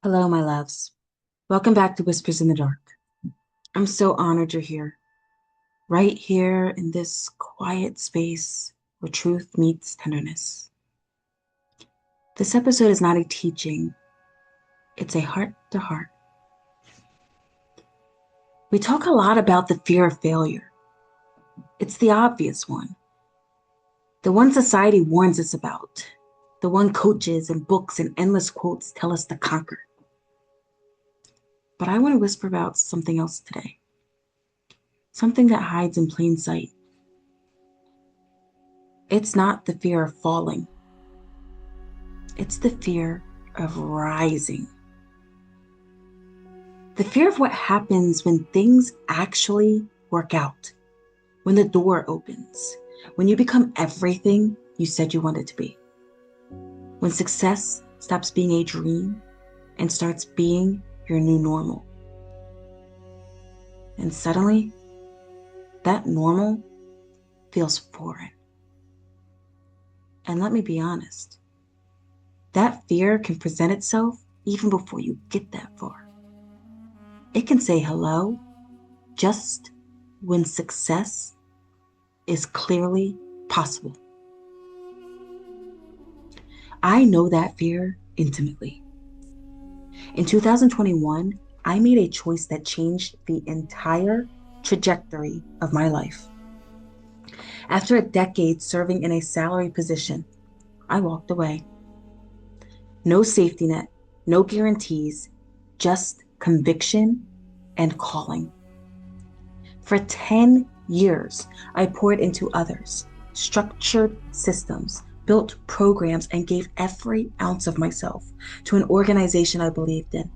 Hello, my loves. Welcome back to Whispers in the Dark. I'm so honored you're here, right here in this quiet space where truth meets tenderness. This episode is not a teaching, it's a heart to heart. We talk a lot about the fear of failure. It's the obvious one, the one society warns us about, the one coaches and books and endless quotes tell us to conquer. But I want to whisper about something else today, something that hides in plain sight. It's not the fear of falling. It's the fear of rising. The fear of what happens when things actually work out, when the door opens, when you become everything you said you wanted to be, when success stops being a dream and starts being your new normal. And suddenly, that normal feels foreign. And let me be honest, that fear can present itself even before you get that far. It can say hello just when success is clearly possible. I know that fear intimately. In 2021, I made a choice that changed the entire trajectory of my life. After a decade serving in a salary position, I walked away. No safety net, no guarantees, just conviction and calling. For 10 years, I poured into others, structured systems, built programs, and gave every ounce of myself to an organization I believed in.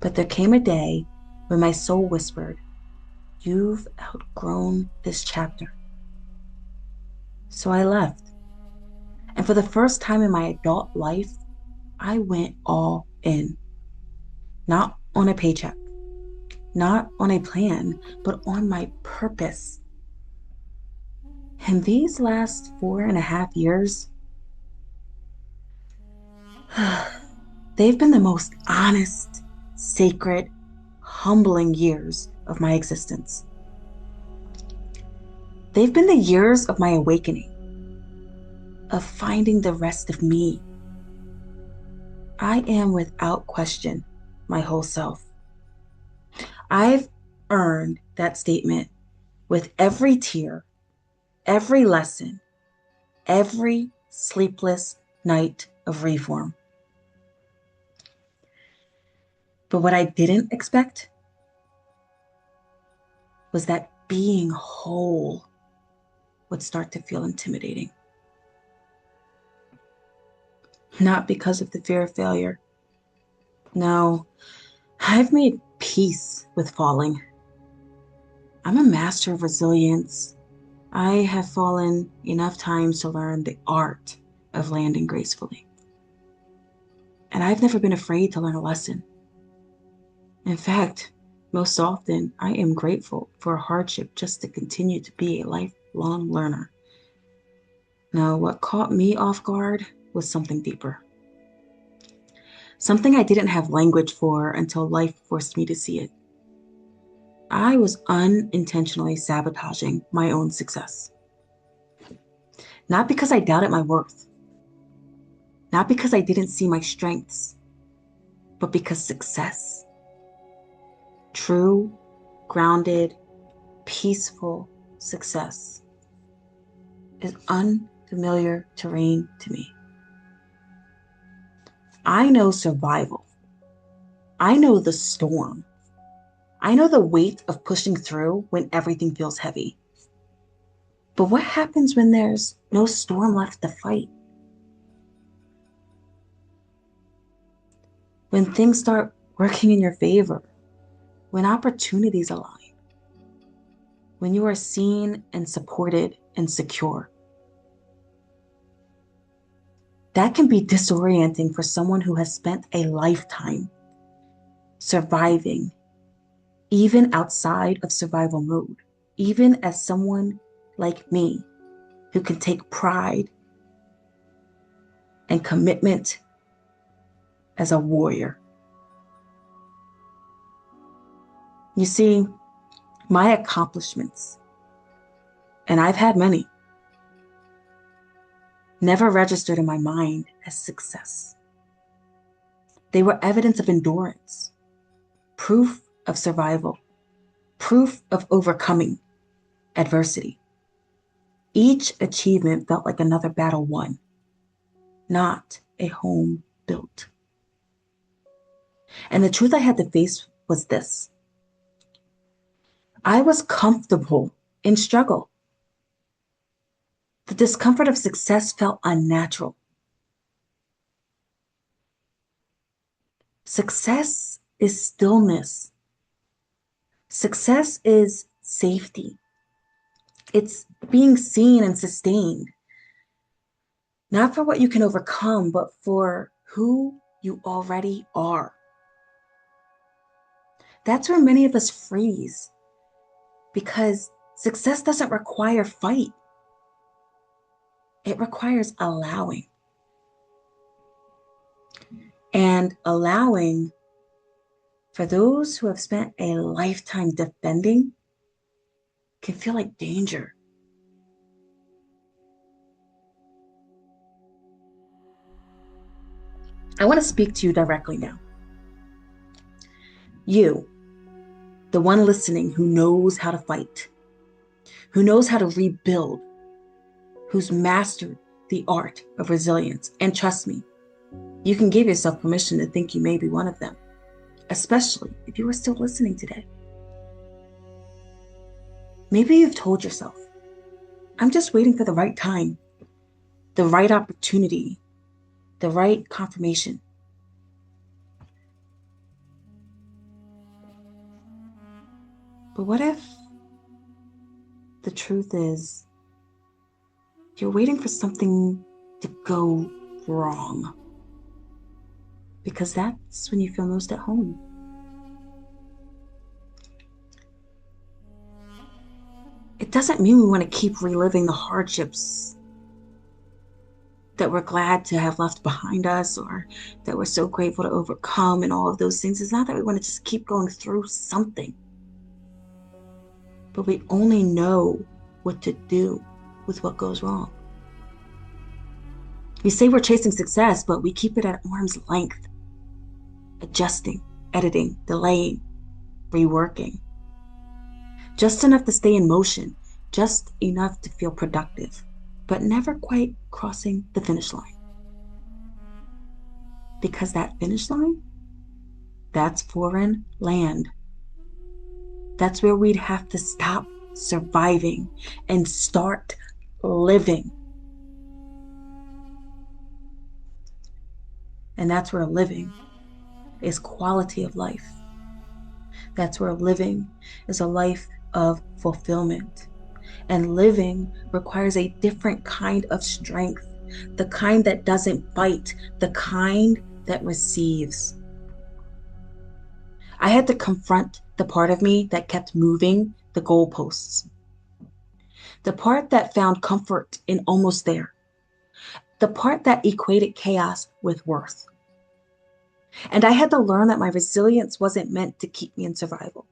But there came a day when my soul whispered, "You've outgrown this chapter." So I left. And for the first time in my adult life, I went all in. Not on a paycheck, not on a plan, but on my purpose. And these last 4.5 years, they've been the most honest, sacred, humbling years of my existence. They've been the years of my awakening, of finding the rest of me. I am without question my whole self. I've earned that statement with every tear, every lesson, every sleepless night of reform. But what I didn't expect was that being whole would start to feel intimidating. Not because of the fear of failure. No, I've made peace with falling. I'm a master of resilience. I have fallen enough times to learn the art of landing gracefully. And I've never been afraid to learn a lesson. In fact, most often, I am grateful for hardship just to continue to be a lifelong learner. Now, what caught me off guard was something deeper. Something I didn't have language for until life forced me to see it. I was unintentionally sabotaging my own success. Not because I doubted my worth, not because I didn't see my strengths, but because success, true, grounded, peaceful success, is unfamiliar terrain to me. I know survival. I know the storm. I know the weight of pushing through when everything feels heavy. But what happens when there's no storm left to fight? When things start working in your favor, when opportunities align, when you are seen and supported and secure. That can be disorienting for someone who has spent a lifetime surviving, even outside of survival mode, even as someone like me who can take pride and commitment as a warrior. You see, my accomplishments, and I've had many, never registered in my mind as success. They were evidence of endurance, proof of survival, proof of overcoming adversity. Each achievement felt like another battle won, not a home built. And the truth I had to face was this: I was comfortable in struggle. The discomfort of success felt unnatural. Success is stillness. Success is safety. It's being seen and sustained, not for what you can overcome, but for who you already are. That's where many of us freeze, because success doesn't require fight. It requires allowing. And allowing, for those who have spent a lifetime defending, can feel like danger. I want to speak to you directly now. You, the one listening who knows how to fight, who knows how to rebuild, who's mastered the art of resilience. And trust me, you can give yourself permission to think you may be one of them, especially if you are still listening today. Maybe you've told yourself, I'm just waiting for the right time, the right opportunity, the right confirmation. But what if the truth is you're waiting for something to go wrong? Because that's when you feel most at home. It doesn't mean we want to keep reliving the hardships that we're glad to have left behind us, or that we're so grateful to overcome, and all of those things. It's not that we want to just keep going through something, but we only know what to do with what goes wrong. We say we're chasing success, but we keep it at arm's length, adjusting, editing, delaying, reworking. Just enough to stay in motion, just enough to feel productive, but never quite crossing the finish line. Because that finish line, that's foreign land. That's where we'd have to stop surviving and start living. And that's where living is quality of life. That's where living is a life of fulfillment. And living requires a different kind of strength, the kind that doesn't bite, the kind that receives. I had to confront the part of me that kept moving the goalposts, the part that found comfort in almost there, the part that equated chaos with worth. And I had to learn that my resilience wasn't meant to keep me in survival.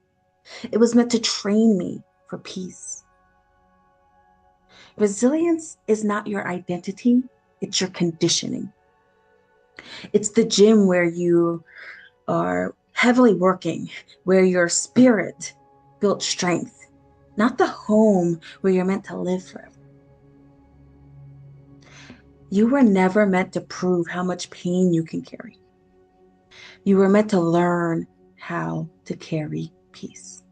It was meant to train me for peace. Resilience is not your identity, it's your conditioning. It's the gym where you are heavily working, where your spirit built strength, not the home where you're meant to live forever. You were never meant to prove how much pain you can carry. You were meant to learn how to carry peace.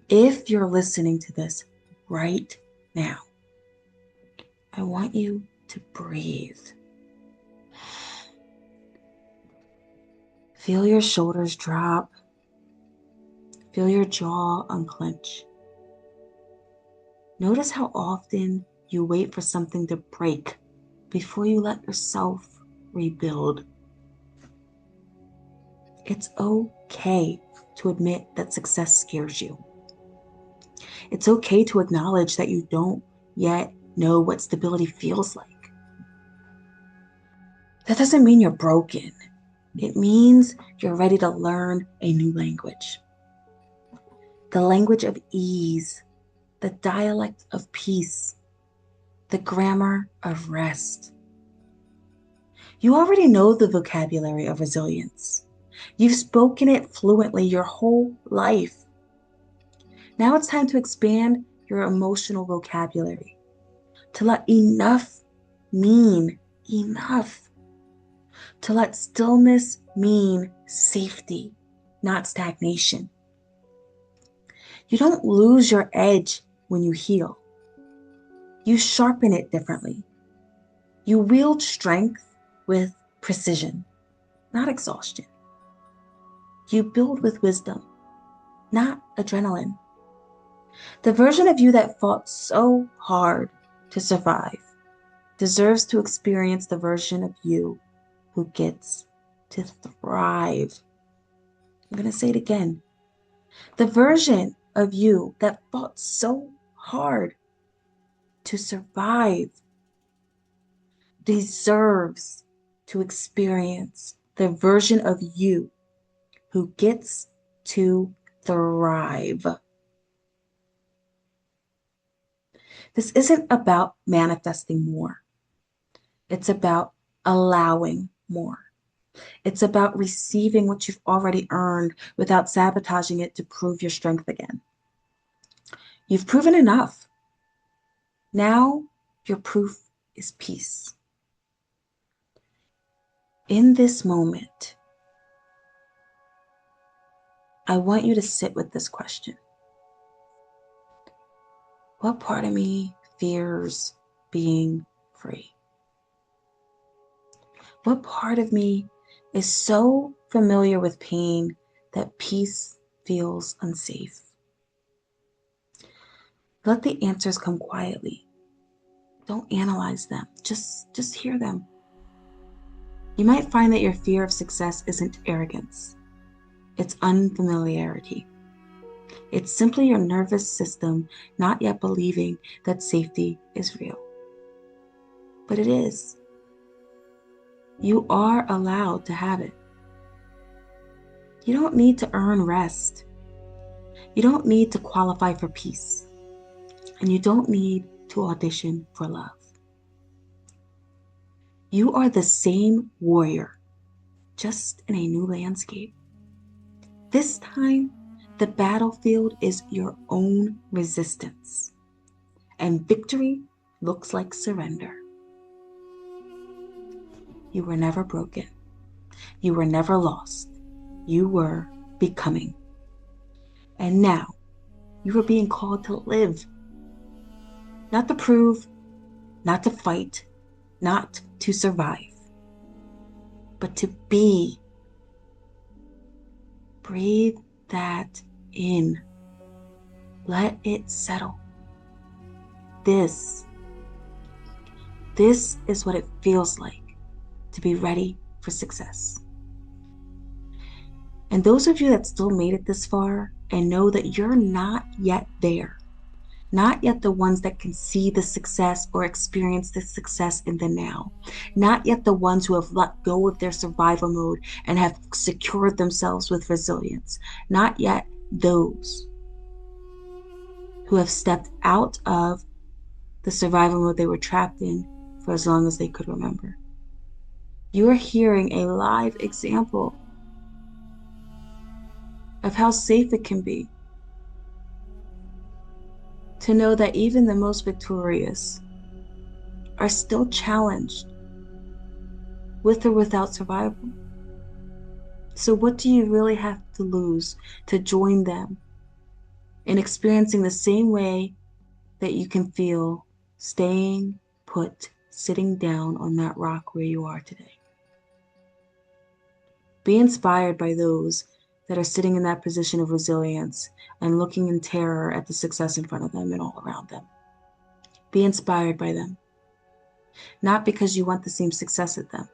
If you're listening to this right now, I want you to breathe. Feel your shoulders drop. Feel your jaw unclench. Notice how often you wait for something to break before you let yourself rebuild. It's okay to admit that success scares you. It's okay to acknowledge that you don't yet know what stability feels like. That doesn't mean you're broken. It means you're ready to learn a new language. The language of ease, the dialect of peace, the grammar of rest. You already know the vocabulary of resilience. You've spoken it fluently your whole life. Now it's time to expand your emotional vocabulary, to let enough mean enough, to let stillness mean safety, not stagnation. You don't lose your edge when you heal. You sharpen it differently. You wield strength with precision, not exhaustion. You build with wisdom, not adrenaline. The version of you that fought so hard to survive deserves to experience the version of you who gets to thrive. I'm going to say it again. The version of you that fought so hard to survive deserves to experience the version of you who gets to thrive. This isn't about manifesting more. It's about allowing more. It's about receiving what you've already earned without sabotaging it to prove your strength again. You've proven enough. Now your proof is peace. In this moment, I want you to sit with this question. What part of me fears being free? What part of me is so familiar with pain that peace feels unsafe? Let the answers come quietly. Don't analyze them. Just hear them. You might find that your fear of success isn't arrogance. It's unfamiliarity. It's simply your nervous system not yet believing that safety is real. But it is. You are allowed to have it. You don't need to earn rest. You don't need to qualify for peace. And you don't need to audition for love. You are the same warrior, just in a new landscape. This time, the battlefield is your own resistance, and victory looks like surrender. You were never broken. You were never lost. You were becoming. And now, you are being called to live. Not to prove, not to fight, not to survive, but to be. Breathe that in. Let it settle. This is what it feels like to be ready for success. And those of you that still made it this far and know that you're not yet there, not yet the ones that can see the success or experience the success in the now, not yet the ones who have let go of their survival mode and have secured themselves with resilience, not yet those who have stepped out of the survival mode they were trapped in for as long as they could remember. You are hearing a live example of how safe it can be to know that even the most victorious are still challenged with or without survival. So what do you really have to lose to join them in experiencing the same way that you can feel staying put, sitting down on that rock where you are today? Be inspired by those that are sitting in that position of resilience and looking in terror at the success in front of them and all around them. Be inspired by them. Not because you want the same success as them,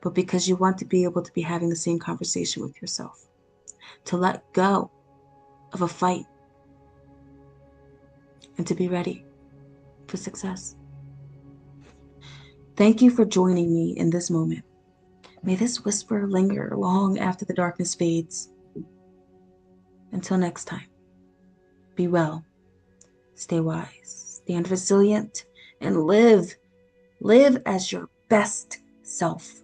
but because you want to be able to be having the same conversation with yourself. To let go of a fight and to be ready for success. Thank you for joining me in this moment. May this whisper linger long after the darkness fades. Until next time, be well, stay wise, stand resilient, and live as your best self.